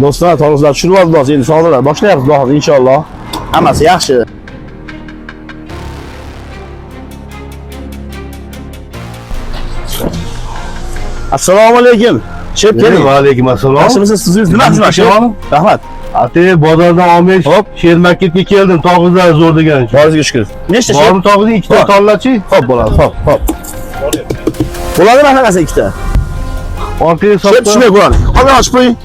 Do'stlar, to'g'rislar tushirib oldik hozir. Endi savdolar boshlayapmiz hozir inshaalloh. Hammasi yaxshi. Assalomu alaykum. Shep keling. Va alaykum assalom. Yaxshimisiz? Sizingiz nima xizmat? Rahmat. Ate bozordan olmish, Hop. Sher marketga keldim, tog'izlar zo'r degan. Boringizga shukr. Nechta shep? Bormi tog'izning ikkita tollachi? Xo'p bo'ladi, xo'p. Bo'ladimi anaqasi ikkita? Orqaga Shep sotib. tushmay bo'ladi. Qolgan ochib qo'ying.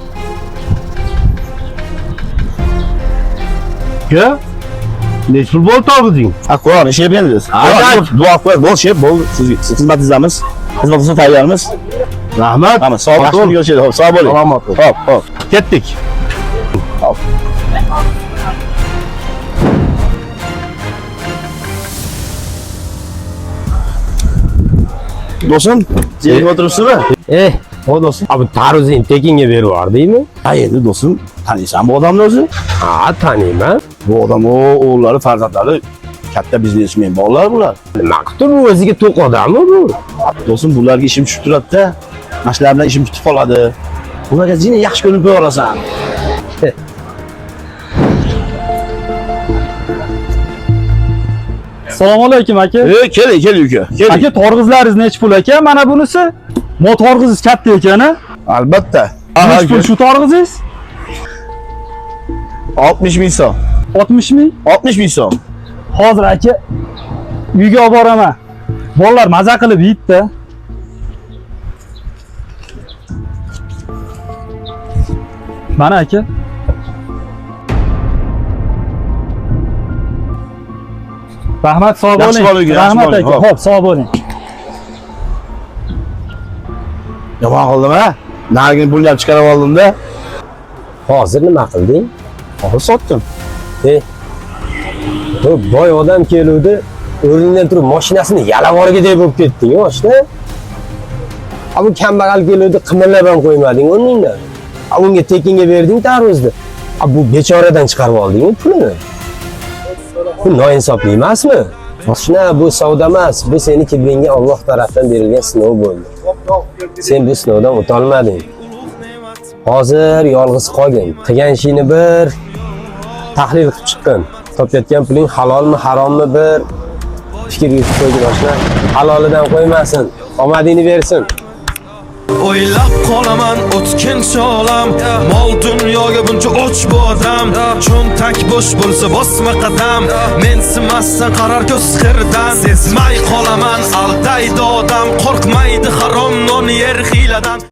Ke? Nech pul bo'ldi tog'izing? Ha, Qur'on shep endi. Duo qo'ying. Bo'l shep, bo'l. Siz xizmatingizamiz. Xizmatingizni tayyormiz. Rahmat. Hamma sog' yaxshi bo'lishadi. Xo'p, sog' bo'ling. Salomat bo'ling. Xo'p, xo'p. Ketdik. Hop. Do'stim, yerga o'tiribsizmi? O do'stim, bu tarvuzing tekinga berib yubordingmi? Ha, endi do'stim, taniysanmi bu odamni o'zi? Ha, taniyman. Bu odam o'g'illari, farzandlari katta biznesmen bolalar bular. Nima qilib bu o'ziga to'q odammi bu? Do'stim, bularga ishim tushib turadi-da. Mana shular bilan ishim tutib qoladi. Ularga jini yaxshi ko'rinib qo'yasan. Assalomu alaykum aka. Keling, uka. Keling. Aka, torg'izlaringiz nech pul aka? Mana bunisi. Mo torg'izingiz katta ekan-a? Albatta. Nech pul shu torg'izingiz? 60 ming so'm. 60 ming? 60 ming so'm. Hozir aka uyga olib boraman. Bolalar maza qilib yeydi-da. Mana aka. Rahmat, sog' Yaxshi bo'ling. bo'ling, Rahmat yaxshi bo'ling. aka. Xo'p, sog' bo'ling. Yomon qildim ha? Narigini pullab chiqarib oldim-da. Hozir nima qilding? Hozir sotdim. Bu boy odam keluvdi, o'rnidan turib mashinasini yalab orgidek bo'lib ketding, oshna. Bu kambag'al keluvdi, qimirlab ham qo'ymading o'rningdan. Unga tekinga berding tarvuzni. Bu bechoradan chiqarib olding pulini. Bu noinsoflik emasmi? Oshna, bu savdo emas, bu seni kibringga Alloh tarafdan berilgan sinov bo'ldi. Sen bu sinovdan o'tolmading. Hozir yolg'iz qolgin. Qilgan ishingni bir tahlil qilib chiqqin. Topayotgan puling halolmi, harommi bir fikr yuritib qo'ygin oshna. Halolidan qo'ymasin, omadingni bersin. O'ylab qolaman o'tkinchi olam, mol dunyoga buncha och bu odam. Cho'ntak bo'sh bo'lsa bosma qadam, mensimasdan qarar ko'z xirdan. Sezmay qolaman aldaydi odam, qo'rqmaydi harom non yer hiyladan.